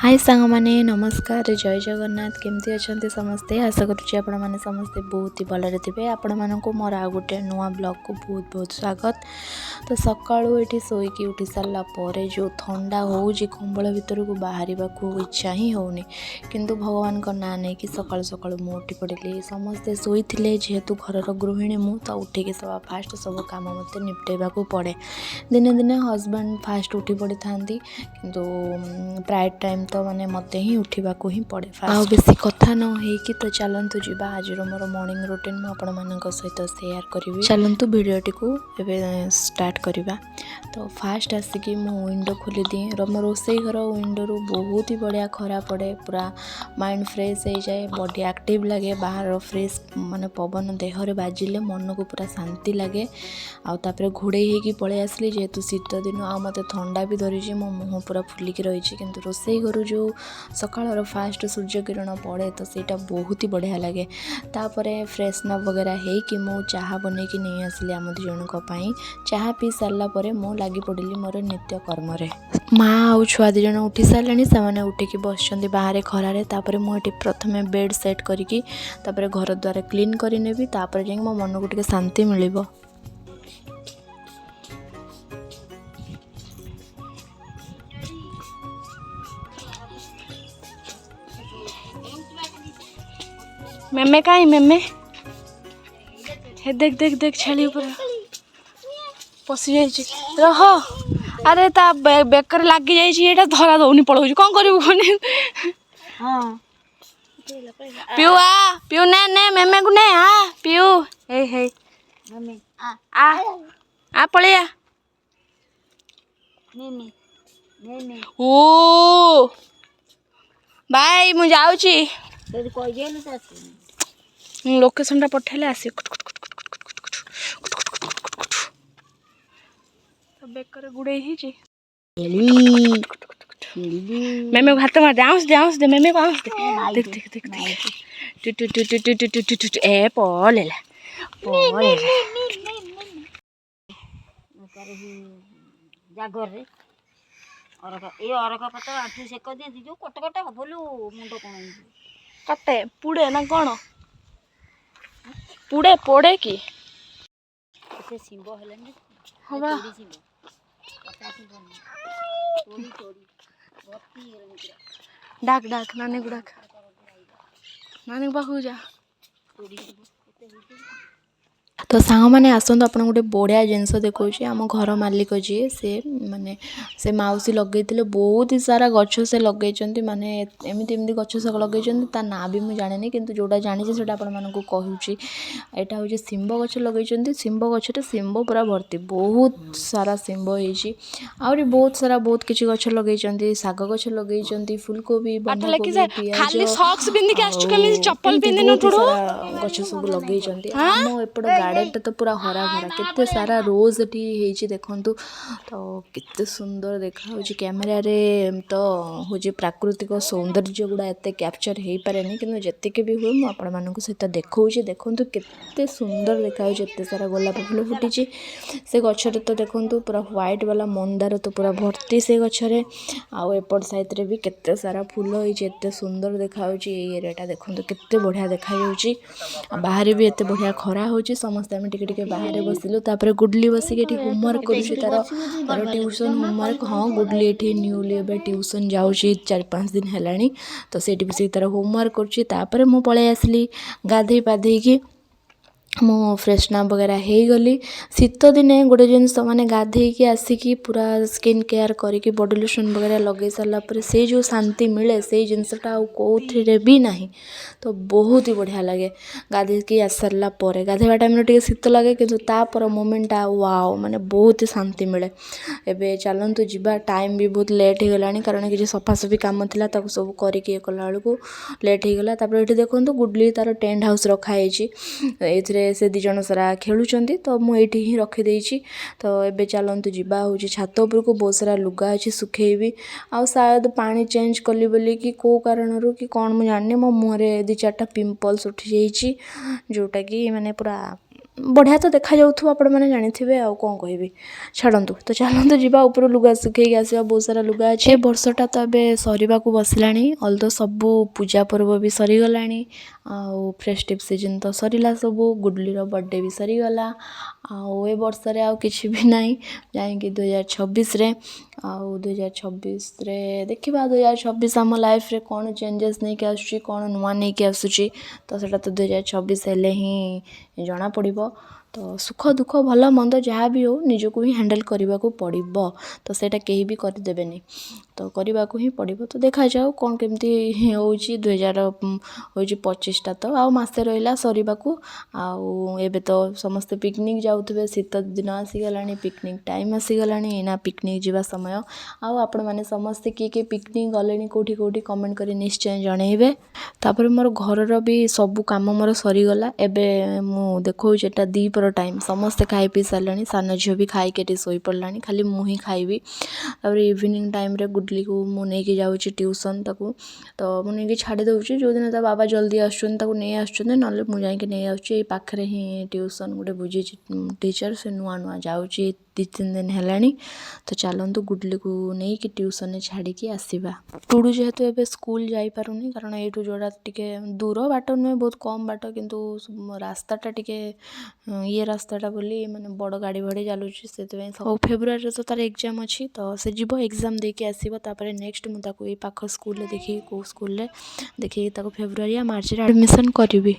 हाय सांग माने नमस्कार जय जगन्नाथ केमती अच्छा समस्ते आशा करुँच आपण मैंने समस्ते बहुत ही भलरे थे आपण मानक मोर आ गोटे नुआ ब्लॉग को बहुत बहुत स्वागत। तो सकाळू ये शोकी उठी सारा पर जो थंडा हो कंबल भितर को बाहर को इच्छा ही होनी किंतु भगवान का ना नहीं कि सका सका मु उठी पड़े समस्ते शोई जेहेतु घर गृहिणी मु तो उठिक सब फास्ट सब कम मत निपटेबा को पड़े। दिने दिने हजबैंड फास्ट उठी पड़ी था किंतु प्राय टाइम तो माने मते ही उठा ही पड़े आ बेसी कथा न हो तो चलतु जा आज मोर मॉर्निंग रूटीन मुझे सहित शेयर करी। चलतु भिडियोटी को स्टार्ट करवा। तो फास्ट आसिक विंडो खोली दिए मो रोसई घर विंडो रू बहुत ही बढ़िया खरा पड़े पूरा माइंड फ्रेश हो जाए बॉडी एक्टिव लगे बाहर फ्रेश माने पवन देहरे बाजिले मन को पूरा शांति लगे आउे घोड़े होगी पलि आसली जेहेतु शीत दिन आ मत थंडा भी धरी मो मुँह पूरा फुलिक रही किंतु रोसई घर जो सकाळ फास्ट सूर्य किरण पड़े तो सेटा बहुत ही बढ़िया लगे। तापर फ्रेशनअप वगैरह हो कि मु चाहा बन कि नहीं आसली आम दिजन चाहा पी सारा मु लगी पड़ी मोर नित्य कर्म माँ आउ छुआ दिजन उठी सारे से उठिकी बस बाहर खरारे मुझे प्रथम बेड सेट करी घर द्वार क्लीन करनेबी जाए मो मन को टे शांति मिल। मेमे कहीं मेमे हे देख देख देख छेली ऊपर पशि जाइए रह अरे ता बेकर लगी जाइए धरा दौनी पड़ो कौन करू कौन पिऊ आ पिऊ ने ने मेमे को ने आ पिऊ हे हे आ पले आ ओ बाय मु जाऊची लोकेशन पठेले आस बेकर गुड़े मेमे हाथ मार दे आउस दे मेमे को आउस दे देख देख देख देख टू टू टू टू टू टू टू टू ए पलेला जागर रे अरका पता आठू सेक दिए जो कटकटा हबलू मुंड कौन कटे पुड़े ना कौन पुड़े पड़े कि से सिंब हेले हवा डाक डाक नानी को डाक नानी पाखु जा। तो सांग मैंने आसतु आप गोटे बढ़िया जिनस देखा आम घर मालिक जी से माने से मौसी लगे बहुत ही सारा गछ से लगे माने एमती एमती गछ सब लगे ता ना भी मुझे जाने किंतु जोटा जानी से कहूँ यहाँ हूँ शिंब गछ लगे शिंब गछे शिंब पूरा भर्ती बहुत सारा शिंब होती आहरी बहुत सारा बहुत किसी गछ लगे साग गछ लगे फुलकोबी बंधाकोबी पियाज गछ सब लगे आम एपट गार्डन तो पूरा हरा भरा केते सारा रोज ये देखु तो केते सुंदर देखा कैमेरा रे तो हूँ प्राकृतिक सौंदर्य गुड़ा एत कैप्चर हो पारे कि जितके भी हुए मुझे सहित देखा देखु केते सुंदर देखा एत सारा गोलाप फूल फुटी से गचर तो देखु पूरा व्हाइट वाला मंदार तो पूरा भर्ती से गचरे आउट साइड रे भी केते सारा फूल होते सुंदर देखा एरिया देखु केते बढ़िया देखा बाहर भी एत बढ़िया खरा हो समस्त आम टे बाहर बसिलु तापर गुडली बसिक होमवर्क करुँच तार ट्यूशन होमवर्क हाँ गुडली ये न्यूली ए ट्यूशन जाऊँगी 4-5 दिन है तो से बस तार होमवर्क करुँच मु पलि आसली गाधे पाधे मो फ्रेशनअप वगैरह हो गली शीत दिने गोटे जिनस मैंने गाधे आसिकी पूरा स्किन केयर करके बॉडी लोशन वगैरह लगे सारापर से जो शांति मिले से जिनसटा कौन भी ना तो बहुत ही बढ़िया लगे गाधे आस सारा गाधेवा टाइम टे शीत लगे कि तापर मोमेंटा वाओ माने बहुत ही शांति मिले। एबे चलतु जा टाइम भी बहुत लेट हो गला कारण कि सफासफी कम था सब करके कला बेलू लेट हो गला ये देखो गुडली तार टेंट हाउस रखाई ये से दी जन सारा खेलुंट तो मुझे ही रखीदे तो ये चलतु जा हूँ छात उपर को बहुत सारा लुगा अच्छी सुखेबी आ शायद पानी चेंज कली बोली कि कौ कारण कि कौन मुझे जानी मो मुहर 2-4टा पिंपल्स उठी जाइए जोटा कि माने पूरा ବଢ଼ିଆ ତ ଦେଖାଯାଉଥିବ ଆପଣମାନେ ଜାଣିଥିବେ ଆଉ କ'ଣ କହିବି ଛାଡ଼ନ୍ତୁ। ତ ଚାଲନ୍ତୁ ଯିବା ଉପରୁ ଲୁଗା ଶୁଖେଇକି ଆସିବା, ବହୁତ ସାରା ଲୁଗା ଅଛି। ଏ ବର୍ଷଟା ତ ଏବେ ସରିବାକୁ ବସିଲାଣି, ଅଲଦୋ ସବୁ ପୂଜା ପର୍ବ ବି ସରିଗଲାଣି, ଆଉ ଫେଷ୍ଟିଭ୍ ସିଜନ୍ ତ ସରିଲା ସବୁ, ଗୁଡ଼ଲିର ବର୍ଥଡ଼େ ବି ସରିଗଲା, ଆଉ ଏ ବର୍ଷରେ ଆଉ କିଛି ବି ନାହିଁ ଯାଇକି 2026ରେ। ଆଉ 2026ରେ ଦେଖିବା 2026 ଆମ ଲାଇଫ୍ରେ କ'ଣ ଚେଞ୍ଜେସ୍ ନେଇକି ଆସୁଛି, କ'ଣ ନୂଆ ନେଇକି ଆସୁଛି, ତ ସେଇଟା ତ 2026 ହେଲେ ହିଁ ଜଣାପଡ଼ିବ। ତ ସୁଖ ଦୁଃଖ ଭଲ ମନ୍ଦ ଯାହା ବି ହେଉ ନିଜକୁ ହିଁ ହ୍ୟାଣ୍ଡେଲ୍ କରିବାକୁ ପଡ଼ିବ, ତ ସେଇଟା କେହି ବି କରିଦେବେନି, ତ କରିବାକୁ ହିଁ ପଡ଼ିବ। ତ ଦେଖାଯାଉ କ'ଣ କେମିତି ହେଉଛି 2025ଟା ତ ଆଉ ମାସେ ରହିଲା ସରିବାକୁ। ଆଉ ଏବେ ତ ସମସ୍ତେ ପିକନିକ୍ ଯାଉଥିବେ, ଶୀତ ଦିନ ଆସିଗଲାଣି, ପିକନିକ୍ ଟାଇମ୍ ଆସିଗଲାଣି, ଏଇନା ପିକନିକ୍ ଯିବା ସମୟ। ଆଉ ଆପଣମାନେ ସମସ୍ତେ କିଏ କିଏ ପିକନିକ୍ ଗଲେଣି କେଉଁଠି କେଉଁଠି କମେଣ୍ଟ କରି ନିଶ୍ଚୟ ଜଣାଇବେ। ତାପରେ ମୋର ଘରର ବି ସବୁ କାମ ମୋର ସରିଗଲା। ଏବେ ମୁଁ ଦେଖାଉଛି ଏଟା ଦ୍ୱିପହର ଟାଇମ୍, ସମସ୍ତେ ଖାଇ ପିଇ ସାରିଲେଣି, ସାନ ଝିଅ ବି ଖାଇକି ଏଠି ଶୋଇପଡ଼ିଲାଣି, ଖାଲି ମୁଁ ହିଁ ଖାଇବି। ତାପରେ ଇଭିନିଂ ଟାଇମ୍ରେ ଗୁଡ଼ଲିକୁ ମୁଁ ନେଇକି ଯାଉଛି ଟ୍ୟୁସନ୍, ତାକୁ ତ ମୁଁ ନେଇକି ଛାଡ଼ି ଦେଉଛି। ଯେଉଁଦିନ ତା ବାବା ଜଲ୍ଦି ଆସୁଛନ୍ତି ତାକୁ ନେଇ ଆସୁଛନ୍ତି, ନହେଲେ ମୁଁ ଯାଇକି ନେଇ ଆସୁଛି। ଏଇ ପାଖରେ ହିଁ ଟ୍ୟୁସନ୍ ଗୋଟେ ବୁଝିଛି ଟିଚର୍, ସେ ନୂଆ ନୂଆ ଯାଉଛି 2-3 ଦିନ ହେଲାଣି। ତ ଚାଲନ୍ତୁ ଗୁଡ଼ଲିକୁ ନେଇକି ଟ୍ୟୁସନ୍ରେ ଛାଡ଼ିକି ଆସିବା। ଟୁଡ଼ୁ ଯେହେତୁ ଏବେ ସ୍କୁଲ୍ ଯାଇପାରୁନି, କାରଣ ଏଇଠୁ ଯେଉଁଟା ଟିକେ ଦୂର ବାଟ ନୁହେଁ, ବହୁତ କମ୍ ବାଟ, କିନ୍ତୁ ରାସ୍ତାଟା ଟିକେ ଇଏ ରାସ୍ତାଟା ବୋଲି ମାନେ ବଡ଼ ଗାଡ଼ି ଫାଡ଼ି ଚାଲୁଛି, ସେଥିପାଇଁ ସବୁ। ଫେବୃଆରୀରେ ତ ତାର ଏକ୍ଜାମ୍ ଅଛି, ତ ସେ ଯିବ ଏକ୍ଜାମ୍ ଦେଇକି ଆସିବ। ତାପରେ ନେକ୍ସଟ ମୁଁ ତାକୁ ଏଇ ପାଖ ସ୍କୁଲରେ ଦେଖିକି କେଉଁ ସ୍କୁଲରେ ଦେଖିକି ତାକୁ ଫେବୃଆରୀ ୟା ମାର୍ଚ୍ଚରେ ଆଡ଼ମିସନ୍ କରିବି।